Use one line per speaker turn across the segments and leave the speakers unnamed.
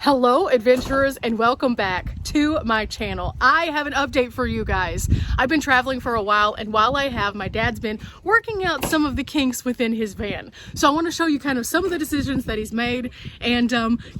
Hello adventurers and welcome back to my channel. I have an update for you guys. I've been traveling for a while, and while I have, my dad's been working out some of the kinks within his van. So I want to show you kind of some of the decisions that he's made and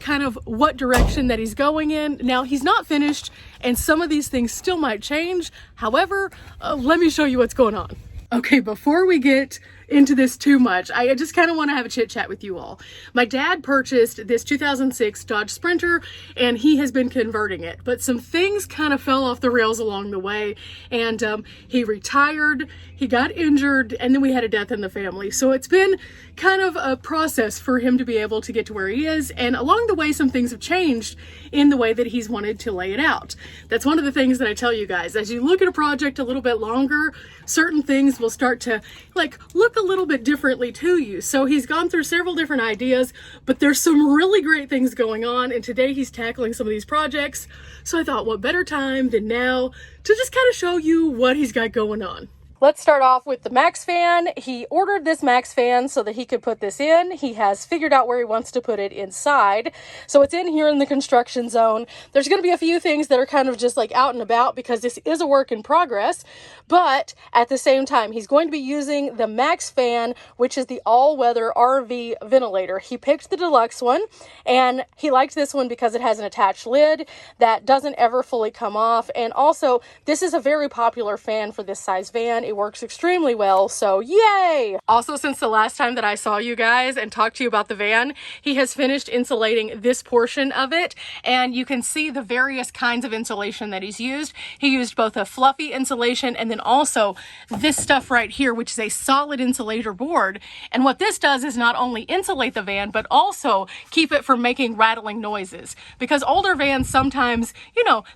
kind of what direction that he's going in. Now he's not finished and some of these things still might change. However, let me show you what's going on. Okay, before we get into this too much, I just kind of want to have a chit chat with you all. My dad purchased this 2006 Dodge Sprinter and he has been converting it, but some things kind of fell off the rails along the way, and he retired, he got injured, and then we had a death in the family. So it's been kind of a process for him to be able to get to where he is, and along the way some things have changed in the way that he's wanted to lay it out. That's one of the things that I tell you guys. As you look at a project a little bit longer, certain things will start to look a little bit differently to you. So he's gone through several different ideas, but there's some really great things going on, and today he's tackling some of these projects. So I thought, what better time than now to just kind of show you what he's got going on. Let's start off with the Max fan. He ordered this Max fan so that he could put this in. He has figured out where he wants to put it inside. So it's in here in the construction zone. There's going to be a few things that are kind of just like out and about because this is a work in progress. But at the same time, he's going to be using the Max fan, which is the all-weather RV ventilator. He picked the deluxe one, and he liked this one because it has an attached lid that doesn't ever fully come off. And also, this is a very popular fan for this size van. It works extremely well, so yay! Also, since the last time that I saw you guys and talked to you about the van, he has finished insulating this portion of it, and you can see the various kinds of insulation that he's used. He used both a fluffy insulation and then also this stuff right here, which is a solid insulator board. And what this does is not only insulate the van, but also keep it from making rattling noises. Because older vans sometimes,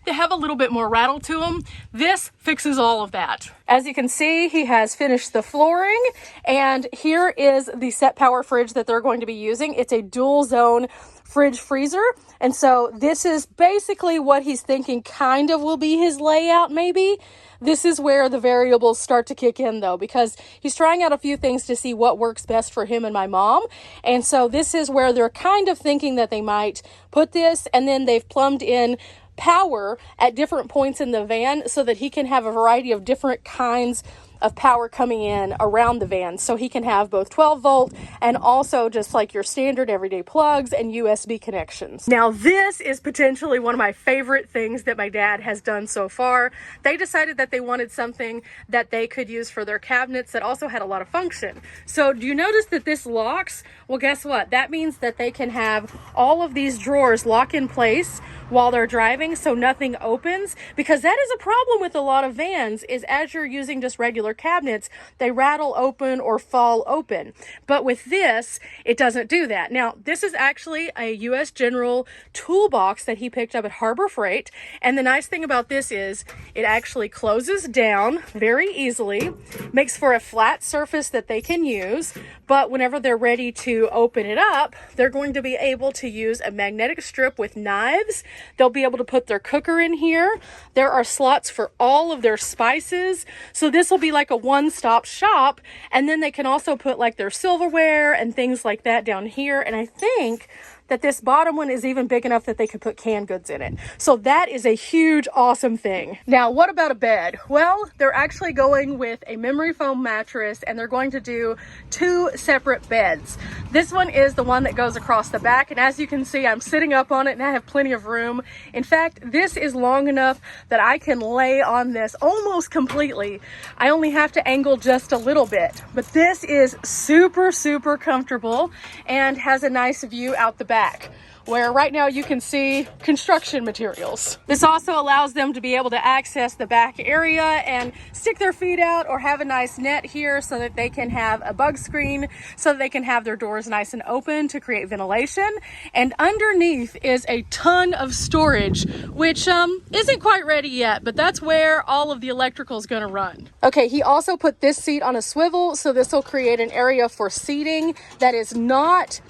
they have a little bit more rattle to them. This fixes all of that. As you can see, he has finished the flooring, and here is the set power fridge that they're going to be using. It's a dual zone fridge freezer, and so this is basically what he's thinking kind of will be his layout maybe. This is where the variables start to kick in though, because he's trying out a few things to see what works best for him and my mom. And so this is where they're kind of thinking that they might put this, and then they've plumbed in power at different points in the van so that he can have a variety of different kinds of power coming in around the van. So he can have both 12 volt and also just like your standard everyday plugs and USB connections. Now this is potentially one of my favorite things that my dad has done so far. They decided that they wanted something that they could use for their cabinets that also had a lot of function. So do you notice that this locks? Well, guess what? That means that they can have all of these drawers lock in place while they're driving so nothing opens, because that is a problem with a lot of vans, is as you're using just regular cabinets, they rattle open or fall open. But with this, it doesn't do that. Now, this is actually a US General toolbox that he picked up at Harbor Freight, and the nice thing about this is it actually closes down very easily, makes for a flat surface that they can use, but whenever they're ready to open it up, they're going to be able to use a magnetic strip with knives. They'll be able to put their cooker in here. There are slots for all of their spices. So this will be like a one-stop shop. And then they can also put like their silverware and things like that down here. And I think that this bottom one is even big enough that they could put canned goods in it. So that is a huge, awesome thing. Now, what about a bed? Well, they're actually going with a memory foam mattress, and they're going to do two separate beds. This one is the one that goes across the back, and as you can see, I'm sitting up on it and I have plenty of room. In fact, this is long enough that I can lay on this almost completely. I only have to angle just a little bit, but this is super, super comfortable and has a nice view out the back, where right now you can see construction materials. This also allows them to be able to access the back area and stick their feet out, or have a nice net here so that they can have a bug screen so that they can have their doors nice and open to create ventilation. And underneath is a ton of storage, which isn't quite ready yet, but that's where all of the electrical is going to run. Okay, he also put this seat on a swivel, so this will create an area for seating that is not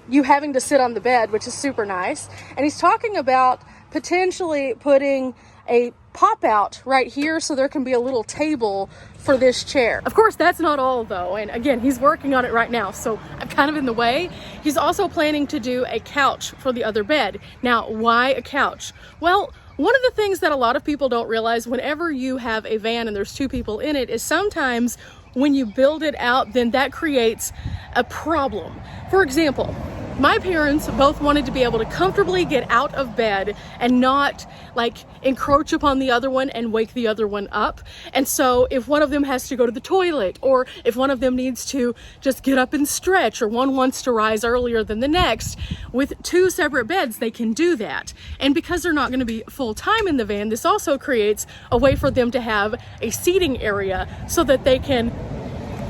you having to sit on the bed, which is super nice. And he's talking about potentially putting a pop out right here so there can be a little table for this chair. Of course, that's not all though. And again, he's working on it right now, so I'm kind of in the way. He's also planning to do a couch for the other bed. Now, why a couch? Well, one of the things that a lot of people don't realize whenever you have a van and there's two people in it is sometimes when you build it out, then that creates a problem. For example, my parents both wanted to be able to comfortably get out of bed and not like encroach upon the other one and wake the other one up. And so if one of them has to go to the toilet, or if one of them needs to just get up and stretch, or one wants to rise earlier than the next, with two separate beds, they can do that. And because they're not going to be full time in the van, this also creates a way for them to have a seating area so that they can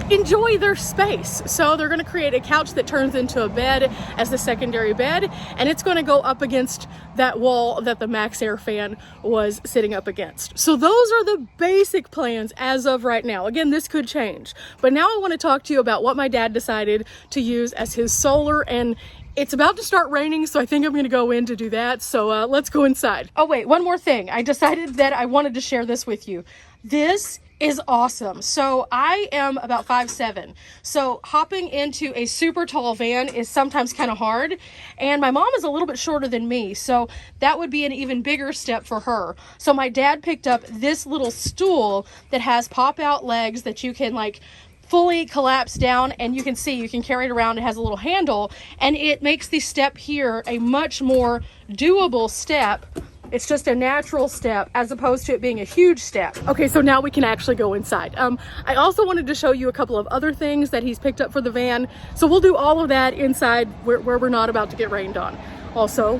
enjoy their space. So they're going to create a couch that turns into a bed as the secondary bed, and it's going to go up against that wall that the Max Air fan was sitting up against. So those are the basic plans as of right now. Again, this could change, but now I want to talk to you about what my dad decided to use as his solar, and it's about to start raining, so I think I'm going to go in to do that. So let's go inside. Oh wait, one more thing. I decided that I wanted to share this with you. This is awesome. So I am about 5'7". So hopping into a super tall van is sometimes kind of hard. And my mom is a little bit shorter than me, so that would be an even bigger step for her. So my dad picked up this little stool that has pop-out legs that you can like fully collapse down, and you can see you can carry it around. It has a little handle, and it makes the step here a much more doable step. It's just a natural step as opposed to it being a huge step. Okay, so now we can actually go inside. I also wanted to show you a couple of other things that he's picked up for the van. So we'll do all of that inside where we're not about to get rained on. Also,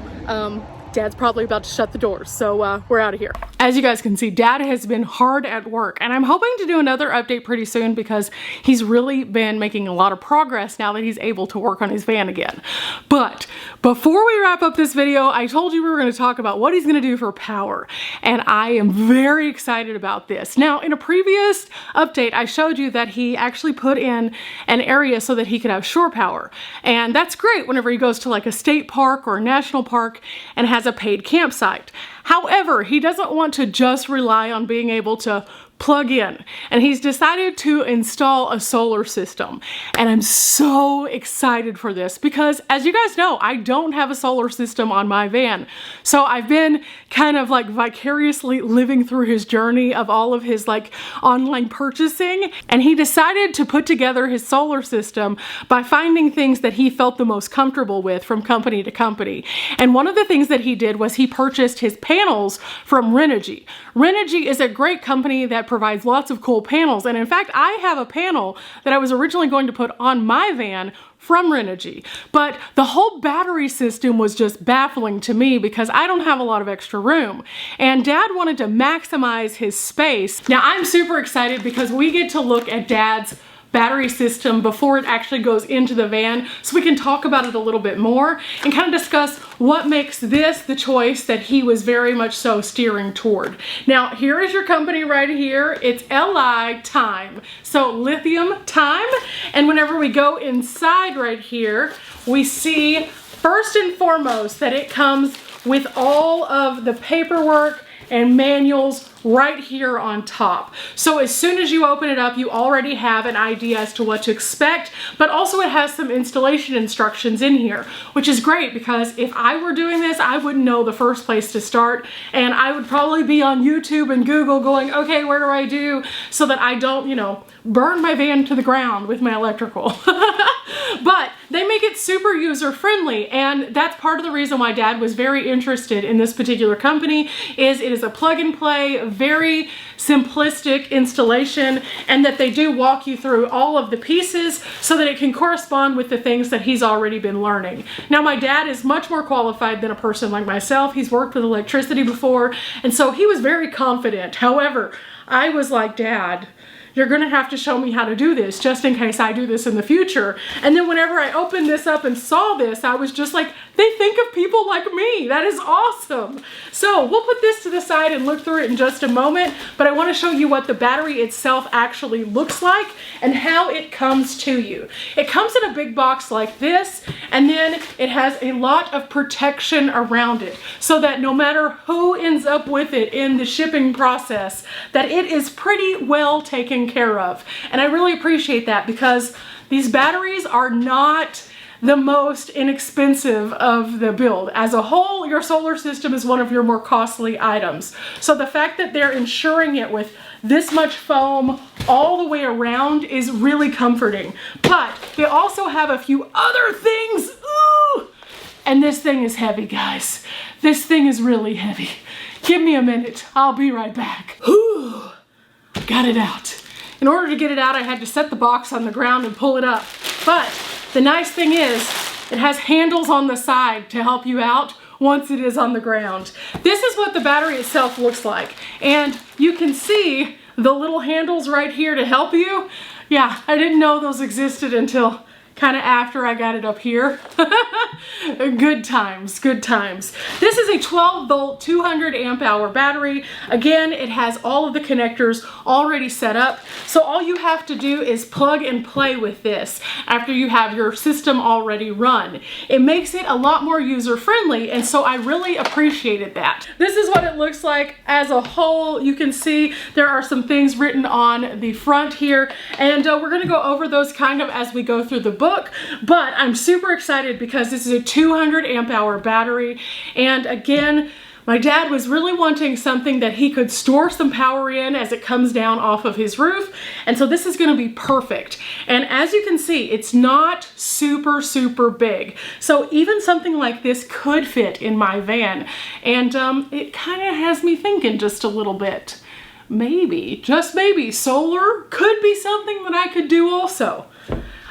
Dad's probably about to shut the doors, so we're out of here. As you guys can see, Dad has been hard at work, and I'm hoping to do another update pretty soon because he's really been making a lot of progress now that he's able to work on his van again. But before we wrap up this video, I told you we were going to talk about what he's going to do for power, and I am very excited about this. Now, in a previous update, I showed you that he actually put in an area so that he could have shore power, and that's great whenever he goes to like a state park or a national park and has a paid campsite. However, he doesn't want to just rely on being able to plug in, and he's decided to install a solar system. And I'm so excited for this because, as you guys know, I don't have a solar system on my van. So I've been kind of like vicariously living through his journey of all of his like online purchasing, and he decided to put together his solar system by finding things that he felt the most comfortable with from company to company. And one of the things that he did was he purchased his panels from Renogy. Renogy is a great company that provides lots of cool panels, and in fact I have a panel that I was originally going to put on my van from Renogy, but the whole battery system was just baffling to me because I don't have a lot of extra room, and Dad wanted to maximize his space. Now I'm super excited because we get to look at Dad's battery system before it actually goes into the van, so we can talk about it a little bit more and kind of discuss what makes this the choice that he was very much so steering toward. Now, here is your company right here. It's Li Time, so lithium time. And whenever we go inside right here, we see first and foremost that it comes with all of the paperwork and manuals right here on top. So as soon as you open it up, you already have an idea as to what to expect, but also it has some installation instructions in here, which is great because if I were doing this, I wouldn't know the first place to start, and I would probably be on YouTube and Google going, okay, where do I do so that I don't, you know, burn my van to the ground with my electrical. But they make it super user-friendly, and that's part of the reason why Dad was very interested in this particular company. Is it is a plug-and-play, very simplistic installation, and that they do walk you through all of the pieces so that it can correspond with the things that he's already been learning. Now, my dad is much more qualified than a person like myself. He's worked with electricity before, and so he was very confident. However, I was like, Dad, you're gonna have to show me how to do this just in case I do this in the future. And then whenever I opened this up and saw this, I was just like, they think of people like me. That is awesome. So we'll put this to the side and look through it in just a moment, but I wanna show you what the battery itself actually looks like and how it comes to you. It comes in a big box like this, and then it has a lot of protection around it so that no matter who ends up with it in the shipping process, that it is pretty well taken care of. And I really appreciate that because these batteries are not the most inexpensive of the build. As a whole, your solar system is one of your more costly items. So the fact that they're insuring it with this much foam all the way around is really comforting. But they also have a few other things. Ooh! And this thing is heavy, guys. This thing is really heavy. Give me a minute. I'll be right back. Whew. Got it out. In order to get it out, I had to set the box on the ground and pull it up. But the nice thing is, it has handles on the side to help you out once it is on the ground. This is what the battery itself looks like. And you can see the little handles right here to help you. Yeah, I didn't know those existed until kind of after I got it up here. Good times, good times. This is a 12 volt, 200 amp hour battery. Again, it has all of the connectors already set up. So all you have to do is plug and play with this after you have your system already run. It makes it a lot more user friendly, and so I really appreciated that. This is what it looks like as a whole. You can see there are some things written on the front here, and we're gonna go over those kind of as we go through the book. But I'm super excited because this is a 200 amp hour battery, and again, my dad was really wanting something that he could store some power in as it comes down off of his roof, and so this is going to be perfect. And as you can see, it's not super big, so even something like this could fit in my van, and it kind of has me thinking just a little bit. Maybe, just maybe, solar could be something that I could do also.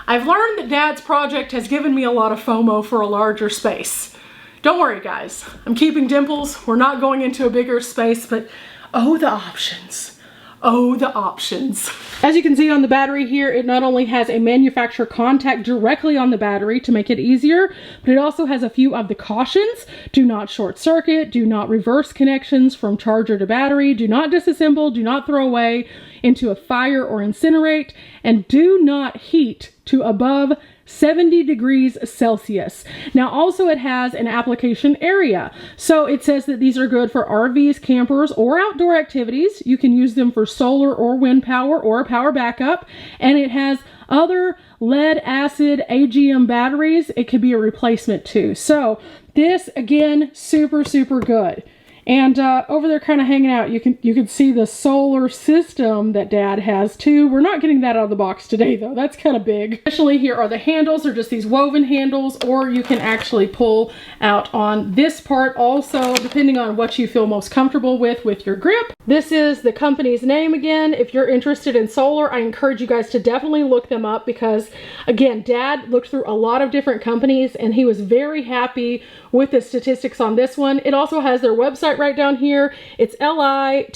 I've learned that Dad's project has given me a lot of FOMO for a larger space. Don't worry, guys. I'm keeping dimples. We're not going into a bigger space, but oh, the options. Oh, the options. As you can see on the battery here, it not only has a manufacturer contact directly on the battery to make it easier, but it also has a few of the cautions. Do not short circuit, do not reverse connections from charger to battery, do not disassemble, do not throw away into a fire or incinerate, and do not heat to above 70 degrees Celsius. Now also it has an application area. So it says that these are good for RVs, campers, or outdoor activities. You can use them for solar or wind power or power backup. And it has other lead acid AGM batteries. It could be a replacement too. So this again, super good. And over there kind of hanging out, you can see the solar system that Dad has too. We're not getting that out of the box today though. That's kind of big. Especially here are the handles. They're just these woven handles, or you can actually pull out on this part also, depending on what you feel most comfortable with your grip. This is the company's name again. If you're interested in solar, I encourage you guys to definitely look them up because again, Dad looked through a lot of different companies and he was very happy with the statistics on this one. It also has their website right down here. It's litime.com,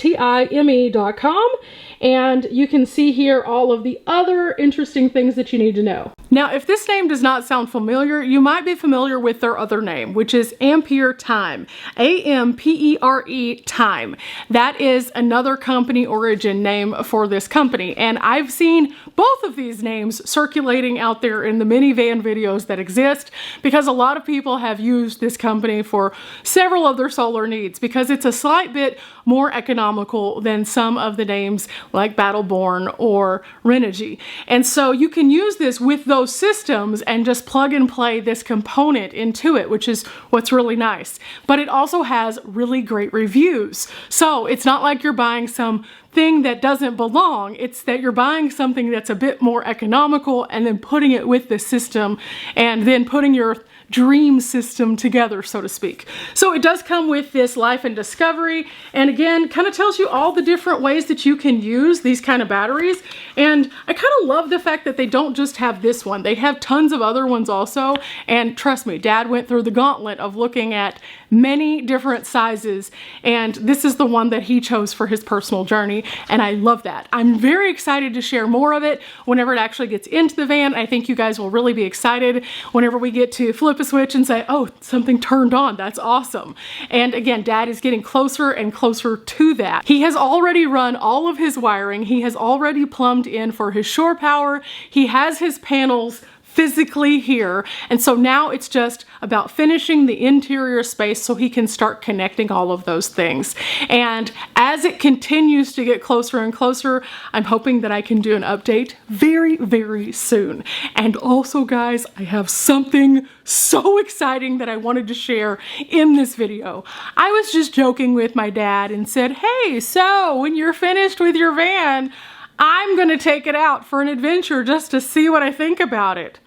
and you can see here all of the other interesting things that you need to know. Now, if this name does not sound familiar, you might be familiar with their other name, which is Ampere Time. A-M-P-E-R-E Time. That is another company origin name for this company, and I've seen both of these names circulating out there in the minivan videos that exist because a lot of people have used this company for several of their solar needs because it's a slight bit more economical than some of the names like Battleborn or Renogy. And so you can use this with those systems and just plug and play this component into it, which is what's really nice. But it also has really great reviews. So it's not like you're buying some thing that doesn't belong. It's that you're buying something that's a bit more economical and then putting it with the system and then putting your dream system together, so to speak. So it does come with this Life and Discovery, and again, kind of tells you all the different ways that you can use these kind of batteries. And I kind of love the fact that they don't just have this one. They have tons of other ones also, and trust me, Dad went through the gauntlet of looking at many different sizes, and this is the one that he chose for his personal journey. way, and I love that. I'm very excited to share more of it whenever it actually gets into the van. I think you guys will really be excited whenever we get to flip a switch and say, oh, something turned on. That's awesome. And again, Dad is getting closer and closer to that. He has already run all of his wiring. He has already plumbed in for his shore power. He has his panels physically here, and so now it's just about finishing the interior space so he can start connecting all of those things. And as it continues to get closer and closer, I'm hoping that I can do an update very, very soon. And also, guys, I have something so exciting that I wanted to share in this video. I was just joking with my dad and said, hey, so when you're finished with your van, I'm gonna take it out for an adventure just to see what I think about it.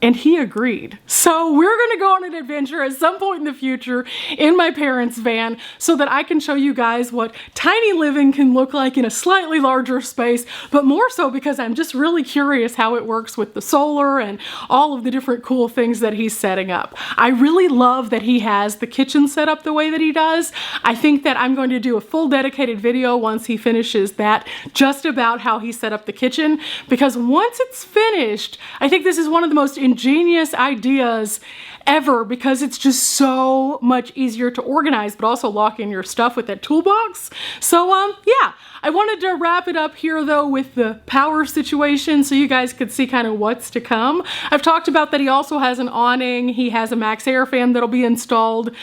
And he agreed. So we're gonna go on an adventure at some point in the future in my parents' van so that I can show you guys what tiny living can look like in a slightly larger space, but more so because I'm just really curious how it works with the solar and all of the different cool things that he's setting up. I really love that he has the kitchen set up the way that he does. I think that I'm going to do a full dedicated video once he finishes that, just about how he set up the kitchen, because once it's finished, I think this is one of the most ingenious ideas ever, because it's just so much easier to organize, but also lock in your stuff with that toolbox. So yeah, I wanted to wrap it up here though with the power situation so you guys could see kind of what's to come. I've talked about that he also has an awning, he has a max air fan that'll be installed,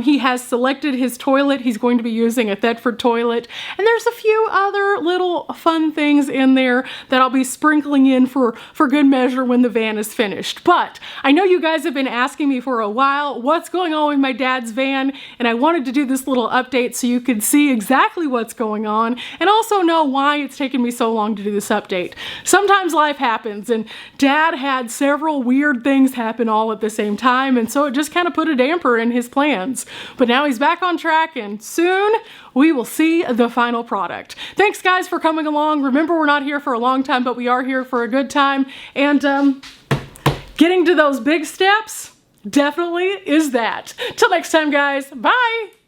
he has selected his toilet, he's going to be using a Thetford toilet, and there's a few other little fun things in there that I'll be sprinkling in for good measure when the van is finished. But I know you guys have been asking me for a while what's going on with my dad's van, and I wanted to do this little update so you could see exactly what's going on and also know why it's taken me so long to do this update. Sometimes life happens, and Dad had several weird things happen all at the same time, and so it just kind of put a damper in his plans. But now he's back on track, and soon we will see the final product. Thanks guys for coming along. Remember, we're not here for a long time, but we are here for a good time, and getting to those big steps definitely is that. Till next time, guys. Bye.